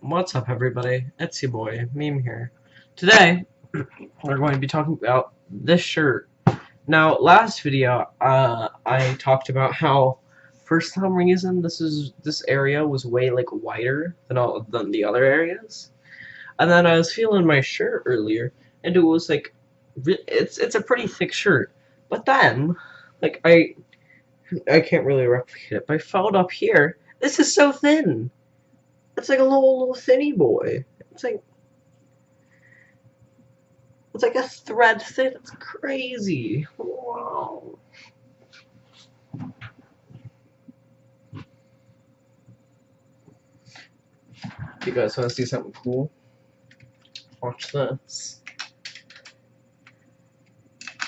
What's up, everybody? It's your boy, Meme here. Today, we're going to be talking about this shirt. Now, last video, I talked about how, for some reason, this area was way wider than the other areas, and then I was feeling my shirt earlier, and it was it's a pretty thick shirt, but then, I can't really replicate it, but I felt up here. This is so thin. It's like a little thinny boy. It's like It's like a thread thin. It's crazy. Wow. You guys want to see something cool? Watch this.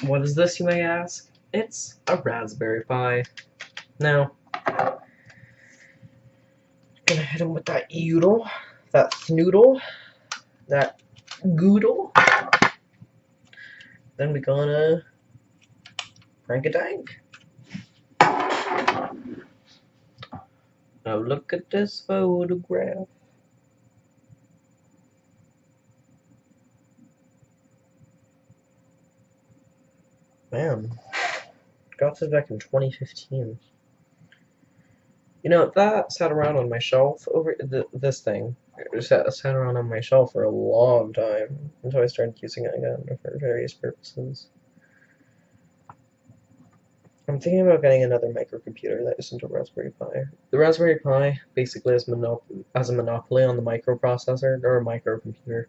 What is this, you may ask? It's a Raspberry Pi. Now, gonna hit him with that udel, that thnoodle, that goodle. Then we gonna crank-a-dank. Now look at this photograph. Man, got this back in 2015. You know, that sat around on my shelf this thing. It sat around on my shelf for a long time until I started using it again for various purposes. I'm thinking about getting another microcomputer that isn't a Raspberry Pi. The Raspberry Pi basically has a monopoly on the microprocessor, or a microcomputer.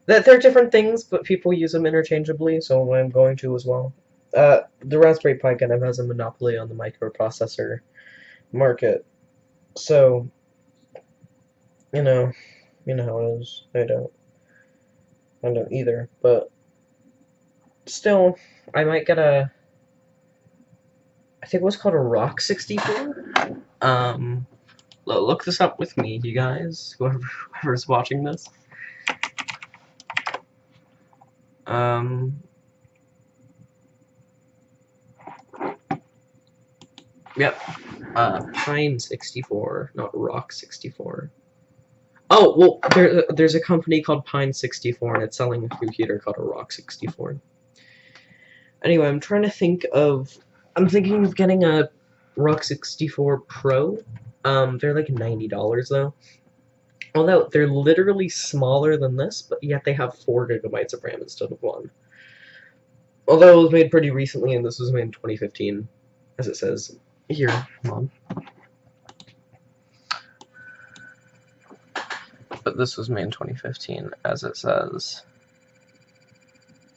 They're different things, but people use them interchangeably, so I'm going to as well. The Raspberry Pi kind of has a monopoly on the microprocessor market, so you know how it is. I don't either, but still, I might get I think it was called a Rock 64. Look this up with me, you guys, whoever's watching this. Yep. Pine 64, not Rock 64. Oh, well, there's a company called Pine 64, and it's selling a computer called a Rock 64. Anyway, I'm thinking of getting a Rock 64 Pro. They're like $90 though. Although they're literally smaller than this, but yet they have 4 gigabytes of RAM instead of 1. Although it was made pretty recently, and this was made in 2015, as it says here. Come on. But this was made in 2015, as it says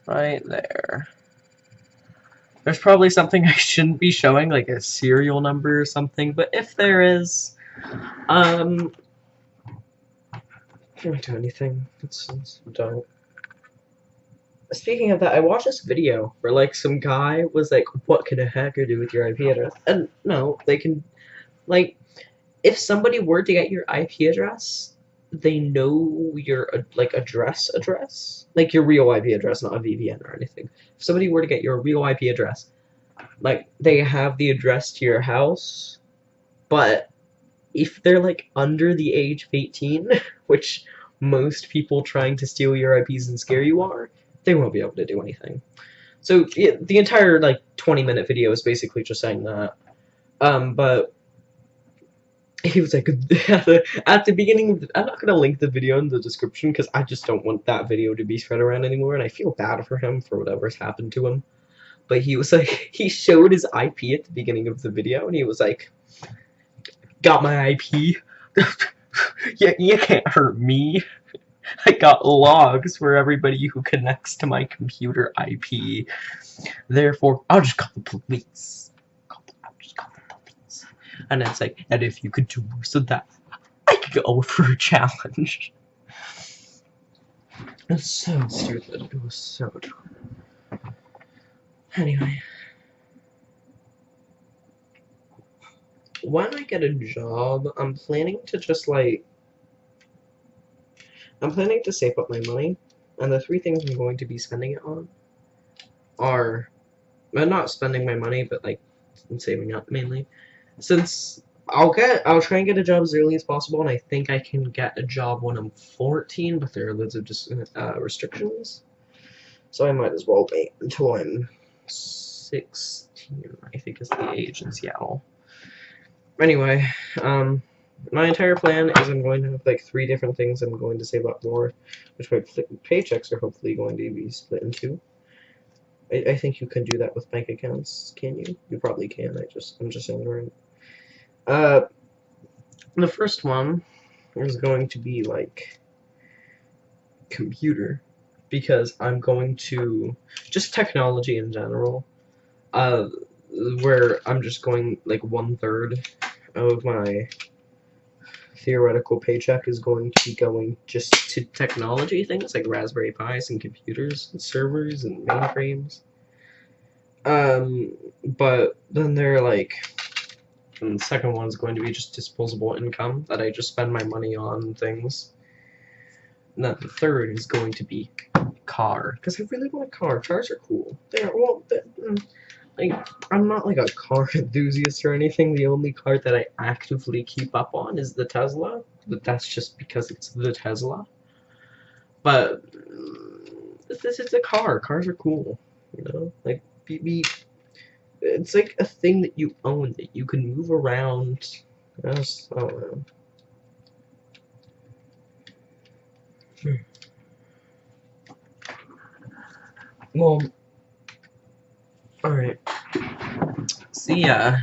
right there. There's probably something I shouldn't be showing, like a serial number or something, but if there is, can't do anything. It's dope. Speaking of that, I watched this video where like some guy was like, what can a hacker do with your IP address? And no, they can, like, if somebody were to get your IP address, they know your address, like your real IP address, not a VPN or anything. If somebody were to get your real IP address, like they have the address to your house, but if they're like under the age of 18, which most people trying to steal your IPs and scare you are, they won't be able to do anything. So yeah, the entire 20-minute video is basically just saying that. But he was like, at the beginning, I'm not going to link the video in the description because I just don't want that video to be spread around anymore, and I feel bad for him for whatever's happened to him. But he was like, he showed his IP at the beginning of the video, and he was like, got my IP. You can't hurt me. I got logs for everybody who connects to my computer IP. Therefore, I'll just call the police. I'll just call the police. And it's like, and if you could do so that, I could go for a challenge. It's so stupid. It was so dumb. Anyway. When I get a job, I'm planning to I'm planning to save up my money, and the 3 things I'm going to be spending it on are, well, not spending my money, but I'm saving up mainly. Since I'll try and get a job as early as possible, and I think I can get a job when I'm 14, but there are loads of just restrictions. So I might as well wait until I'm 16, I think is the age in Seattle. Anyway, my entire plan is I'm going to have like 3 different things I'm going to save up more, which my paychecks are hopefully going to be split in 2. I think you can do that with bank accounts, can you? You probably can. I'm just saying, right? The first one is going to be like computer, because I'm going to just technology in general. Where I'm just going like 1/3 of my theoretical paycheck is going to be going just to technology things like Raspberry Pis and computers and servers and mainframes. But then they're like, and the second one's going to be just disposable income that I just spend my money on things. And then the third is going to be car, because I really want a car. Cars are cool. Like, I'm not like a car enthusiast or anything. The only car that I actively keep up on is the Tesla, but that's just because it's the Tesla. But this is a car. Cars are cool, you know. Like, it's like a thing that you own that you can move around. I don't know. Well, alright. See ya.